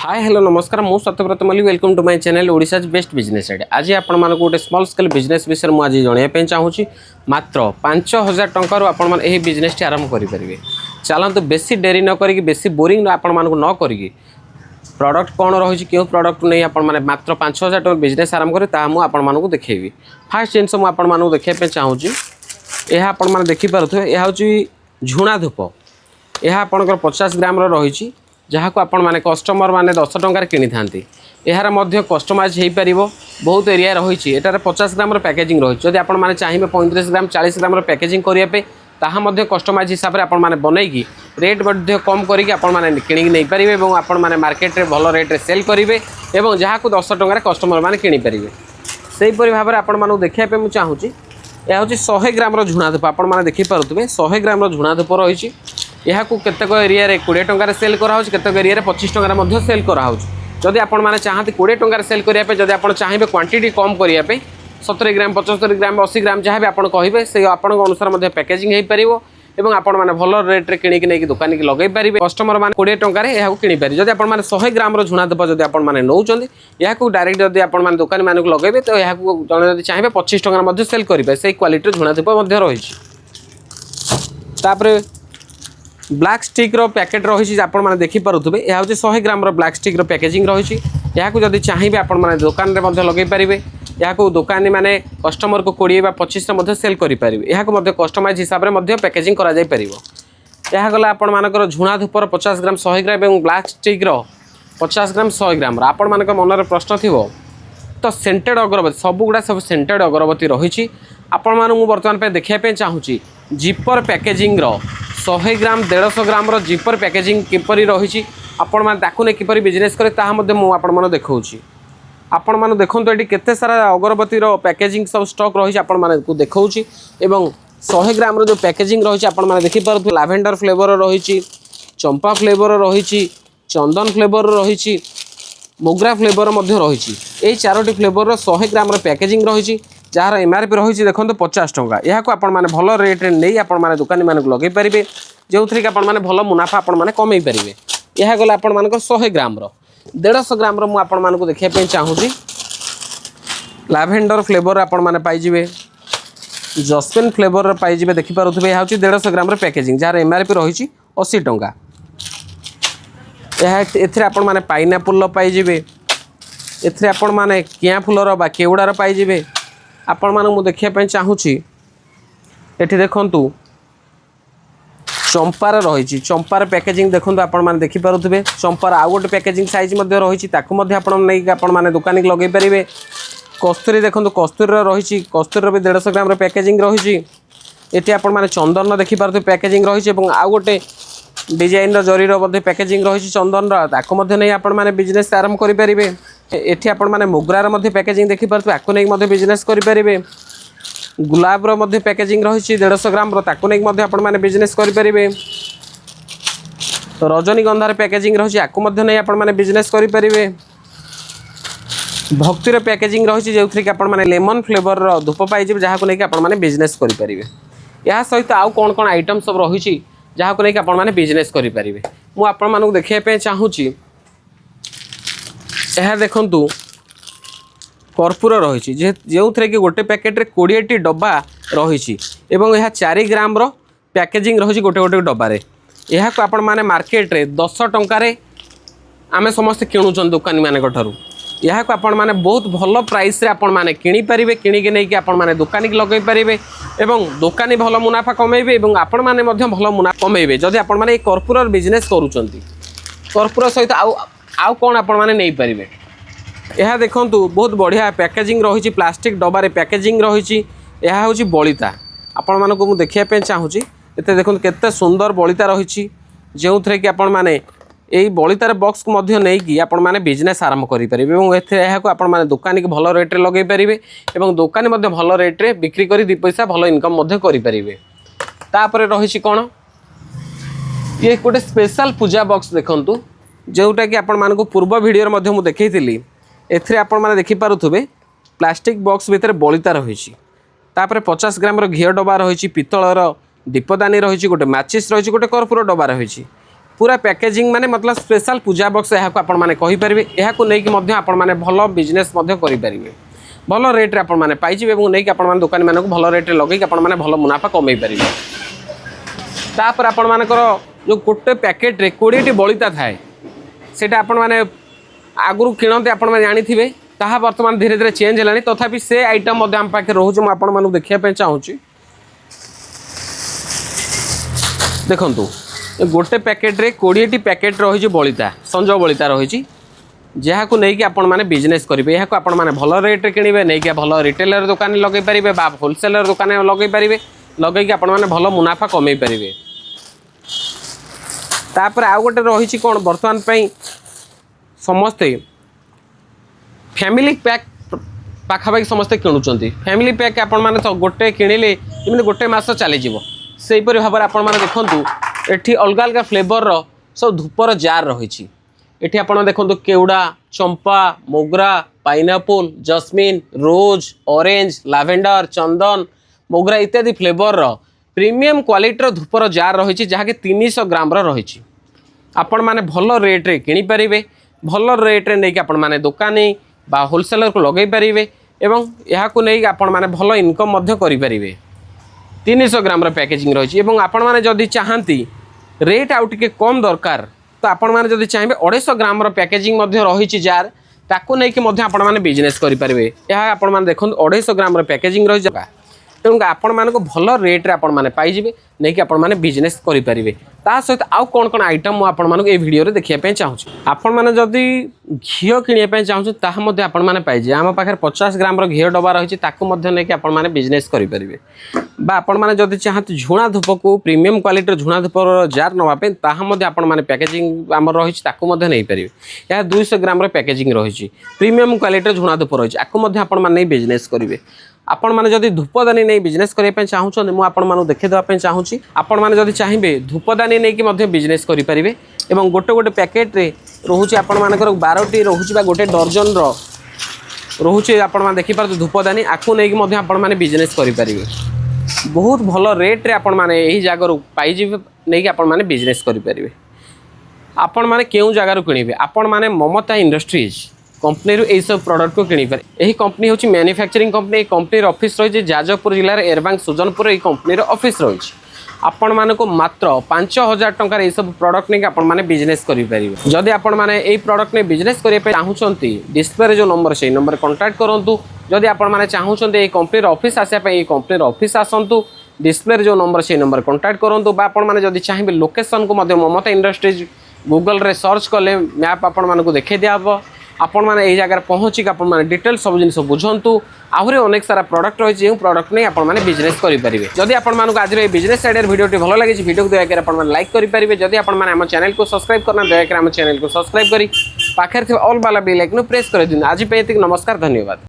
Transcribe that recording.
हाय hello नमस्कार मु Satyabrata Mallik welcome to my channel Odisha's best business idea. आज आपण मानक गोटे स्मॉल स्केल बिजनेस विषय में आज जनवाई चाहूँगी। मात्र 5000 टंकार आपण मैंने यही बिजनेस टी आरंभ करेंगे। चलते बेसी डेरी न करी बेसी बोरिंग आपण मानक न करी प्रडक्ट कौन रही क्यों प्रडक्ट नहीं आपण मैंने मात्र 5000 टंका बिजनेस आरंभ करें मुझे देखेबी। फास्ट जिनस मुझे देखा चाहूँगी। यह आपण मैंने देखिपे यह हूँ झुणा धूप। यह आपंकर 50 ग्राम रही जहाँ को आपण माने कस्टमर माने 10 टंकार किनी थांती। यार मध्य कस्टमाइज हो पार बहुत एरिया रही। एटार 50 ग्राम पैकेजिंग रही। जदि आपण माने चाहिए 35 ग्राम 40 ग्राम पैकेजिंग करने ताहा कस्टमाइज हिसाब से आपण माने बनईकी रेट मध्य कम करके आपण माने किणी नहीं पारे और आपण माने मार्केट रे भल रेट रे सेल करेंगे और जहाँ को 10 टंकार कस्टमर माने किनी पारे। सेहीपरि भाव में आपण मानू देखा मुझे चाहूँगी। यह हूँ 100 ग्राम झुणा धूप। आपण माने देखिपे 100 ग्राम झुणा धूप रही। यह केतक एरिया 20 टंकार सेल कराऊँ केतक एरिया 25 टंकार सेल कराऊँ। जदि आपण माने चाहते 20 टंकार सेल करने जदि आप चाहिए क्वांटिटी कम करने 70 ग्राम 75 ग्राम 80 ग्राम जहाँ भी आपड़ कहे से आपण अनुसार पैकेजिंग हो पार और आपण मैंने भल रेट्रे किणिकी नहीं दुकान की लगे पारे। कस्टमर मैंने 20 टंकार यह किनी पारे। जब आप 100 ग्राम झुणा धूप जब आप नौकरी यह डायरेक्ट जब आप दुकान मानक लगे तो यह जब चाहिए 25 टंकार सेल करेंगे। से क्वालिटी झुणा धूप रही। ब्लैक स्टिक रो पैकेट रही आपने देखिपे यह हूँ 100 ग्राम ब्लैक स्टिक रो पैकेजिंग रही। यहाँ जब चाहिए आपण मैंने दुकान में लगे पारे। यहाँ दुकानी मैंने कस्टमर को 20 व 25 सेल करेंगे। यहाँ कस्टमाइज हिसाब से पैकेजिंग कर यह गला आपण मानकर झुणा धूपर 50 ग्राम 100 ग्राम और ब्लैक स्टिक रो 50 ग्राम 100 ग्राम। आपण मान मन प्रश्न थी तो सेंटेड अगरबत्ती सबुगुड़ा सब सेंटेड अगरबत्ती रही। आपण मानू बर्तमान देखा चाहूँगी जिपर पैकेजिंग 100 ग्राम 150 ग्राम जिपर पैकेजिंग किपरि रही आपण मैंने ताकू नहीं किपरि बिजनेस करे मुझे देखा। आपण मैंने देखो ये केते सारा अगरबत्ती पैकेजिंग सब स्टॉक रही आपण मैंने देखा। 100 ग्राम जो पैकेजिंग रही आपण मैंने देखिपे लाभेंडर फ्लेवर रही चंपा फ्लेवर रही चंदन फ्लेवर रही मोगरा फ्लेवर रही। यही 4टी फ्लेवर 100 ग्राम पैकेजिंग रही जार एमआरपी रही देखो 50 टंका। यह आपण मैंने भल रेट नहीं आपण मैंने दुकानी मानक लगे पारे जो थी आपण मैंने भल मुनाफा आपण मैंने कमे पारे। यह गला आपण मानक 100 ग्राम 150 ग्राम मुझे आपको देखा चाहूँगी। लाभेंडर फ्लेवर आपण मैंने पाइबे जस्मिन फ्लेवर पाइबे देखिपे यह हूँ 150 ग्राम पैकेजिंग जार एमआरपी रही 80 टंका। एथे आपण मैंने पाइनएप्पल पाइबे एथे आपण मैंने किया फुलर बा केवड़ार पाइबे। आपण मानू देखा चाहूँगी ये देखु चंपार रही चंपार पैकेजिंग देखो आपने देखिपे चंपार आउ गोटे पैकेजिंग साइज रही आपने दुकान की लगे पारे। कस्तूरी देखो कस्तूरी रही कस्तूरी भी 150 ग्राम पैकेजिंग रही। ये आपने चंदन देखिपे पैकेजिंग रही आउ गोटे डिजाइन जरी पैकेजिंग रही चंदन नहीं आपने बिजनेस आरंभ करेंगे। ये आपने मोगरार पैकेजिंग देखिपे आपको नहीं बिजनेस करेंगे। गुलाब पैकेजिंग रही 150 ग्राम आपने बिजनेस करेंगे। तो रजनीगंधार पैकेजिंग रही आपको नहीं आपने बिजनेस करेंगे। भक्तिर पैकेजिंग रही जो थी आपने लेमन फ्लेवर धूप पाइबे जहाँ को लेकिन आपने बिजनेस करेंगे। यह सहित आउ कौन कौन आइटम सब रही जहाँ को लेकिन आपने बिजनेस करेंगे मुझे आपको देखा चाहूँगी। यह देखु कर्पूर रही जो थे कि गोटे पैकेट रे 20टी डब्बा रही यह 4 ग्राम पैकेजिंग रही गोटे गोटे डब्बारे। यह को आपण माने मार्केट रे 10 टंकार आम समस्त किणुचन दुकानी मान यह को आपण माने बहुत भल प्राइस रे आपण माने किनी पारिबे। किणिके नहीं कि आपण माने दुकानी की लगे पारिबे एवं दुकानी भल मुनाफा कमेबे एवं आपण माने मध्य भल मुनाफा कमेबे जदि आपण माने कर्पूर बिजनेस करूचंती। कर्पूर सहित आउ कौन आपण माने नहीं पारिबे। यह देखु बहुत बढ़िया पैकेजिंग रही प्लास्टिक डबारे पैकेजिंग रही। यह हूँ बलिता आपण मानक मुझे देखा चाहूँगी। ये देखो केते सुंदर बलिता रही जो थे कि आपण माने यही बलितार बॉक्स को नहीं कि आपण माने बिजनेस आरंभ करेंगे और आपण माने दुकान की भल रेट लगे पारे और दुकानी भल रेट बिक्री कर 2 पैसा भल इनकम करेंगे। तापर रही कौन ये गोटे स्पेशल पूजा बॉक्स देखु जोटा कि आपण मानक पूर्व वीडियो मुझे देखी एथे आपण माने देखिपे प्लास्टिक बॉक्स भितर बलिता रही 50 ग्राम घी डबा रही पितलर दीपदानी रही गोटे माचिस रही गोटे कर्पूर डबा रही पूरा पैकेजिंग माने मतलब स्पेशल पूजा बॉक्स यहाँ आपण मैंने कहींपारे यहाँ नहीं आपण मैंने भल बिजनेस करें भल रेट्रे आपण मैंने पाइबे और नहीं आपण दुकानी मानक भल रेट्रे लगे आपण मैंने भल मुनाफा कमे पारे। तापर आपण मानकर जो गोटे पैकेट्रे 20टी बलिता थाए सेटा आपण मैंने आगु किणते आपण मैंने जानी ताहा वर्तमान धीरे धीरे चेंज है तथापि से आइटम आम पाखे रोचे मुझे देखा चाहूँगी। देखु गोटे पैकेट्रे 20टी पैकेट रही बलिता संज बलिता रही जहाँ को लेकिन आपण मैंने बिजनेस करेंगे यहाँ आपण मैंने भल रेट्रे किणवे नहीं भल रिटेलर दुकान लगे पारे होलसेलर दुकान लगे पारे लगे आपण मैंने भल मुनाफा कमे पारे। तापर आउ गोटे रही कौन बर्तमान समस्ते फैमिली पैक पाखापाखि समस्ते किणुंट फैमिली पैक आपण मैंने तो गोटे किणिले गोटे मास चलीज से भाव में आपण मैंने देखूँ ये अलग अलग फ्लेवर सब धूपर जार रही एठी आपण देखो केवड़ा चंपा मोगरा पाइनएप्पल जस्मिन रोज ऑरेंज लावेंडर चंदन मोगरा इत्यादि फ्लेवर प्रीमियम क्वालिटी धूपर जार रही जहाँकि 300 ग्राम रही आपण मैंने भल रेट्रे किनीपारे भल रेट्रे नहीं आपण मैंने दुकानी बा होलसेलर को लगे पारे एवं यहाँ को नहीं आपण मैंने भल इनकम करें। 300 ग्राम पैकेजिंग रही आपण मैंने जदि चाहती रेट आउ टिके कम दरकार तो आपण मैंने जदि चाहिए 250 ग्राम पैकेजिंग रही जार ताकू नहीं कि आपण मैंने बिजनेस करेंगे। यह आपण मैंने देखो 250 ग्राम पैकेजिंग रही तेणु आपण मानक भल रेट्रे आपण मैंने पाइबे नहीं कि आपण मैंने बिजनेस करेंगे। ता सहित आउ कौन कौन आइटम मुझे मानक ये वीडियो देखापी चाहूँगी आपण मैंने जदि घीओ किणापी चाहूँ ताकि आपण मैंने पाइजे आम पाखे 50 ग्राम घीओ डब्बा रही नहीं आपण मैंने बिजनेस करेंगे बा आपण मैंने जदि चाहते झुणा धूप को प्रीमियम क्वालिटी झुणा धूप जार नापी आपण मैंने पैकेजिंग आम रही नहीं पारे। यह 200 ग्राम पैकेजिंग रही प्रीमियम क्वालिटी झुणा धूप रही आपण मैंने बिजनेस करेंगे। आपण मैंने जदि धूपदानी नहीं बिजनेस करने चाहूँ मुझे देखीदेवाई चाहूँगी आपण मैंने जदि चाहिए धूपदानी नहीं कि बिजनेस करेंगे और गोटे गोटे पैकेट्रे रोचे आपण मानकर 12टी रोचे गोटे डर्जन रोचे आपण देखिपारे धूपदानी आपको नहीं आपण मैंने बिजनेस करेंगे बहुत भल रेट्रे आपण मैंने यही जगार पाइबे नहीं कि आपण मैंने बिजनेस करेंगे। आपण मैंने क्यों जगार किणवे आपण मैंने ममता इंडस्ट्रीज कंपनी यही सब प्रोडक्ट को किणी पारे। यही कंपनी हूँ मैन्युफैक्चरिंग कंपनी कंपनी ऑफिस रही जाजपुर जिलार एरबांग सुजनपुर यही कंपनी ऑफिस रही आपण मानक मात्र 5000 टंकार ये सब प्रोडक्ट नहीं आपण मैंने बिजनेस करेंगे। जदि आपण मैंने यही प्रोडक्ट नहीं बिजनेस करने चाहूँगी डिस्प्ले जो नंबर से नंबर कांटेक्ट करूँ जदि आपण मैंने चाहूँगी ये कंपनी ऑफिस आसापी कंपनी ऑफिस आसतु डिस्प्ले जो नंबर से नंबर कांटेक्ट करूँ आपण मैंने जदि चाहिए लोकेशन को ममता इंडस्ट्रीज गूगल रे सर्च कले मैप आपण मानक देखा दिया आपण मैंने यही जगह पहुँचिक आपण मैंने डिटेल सब जिन बुझंतु आहरी अनेक सारा प्रोडक्ट रही जो प्रोडक्ट नहीं आपण मैंने बिजनेस करेंगे। जदि आपण मानक आज बिजनेस साइड वीडियो भल लगे वीडियो को दयाकर आपण मैंने लाइक करेंगे जदि आपण मैंने आम चैनल को सब्सक्राइब करना दयाकर आम चैनल को सब्सक्राइब करी पाखे ऑल वाला बेल आइकन प्रेस कर दिन। आज पे नमस्कार धन्यवाद।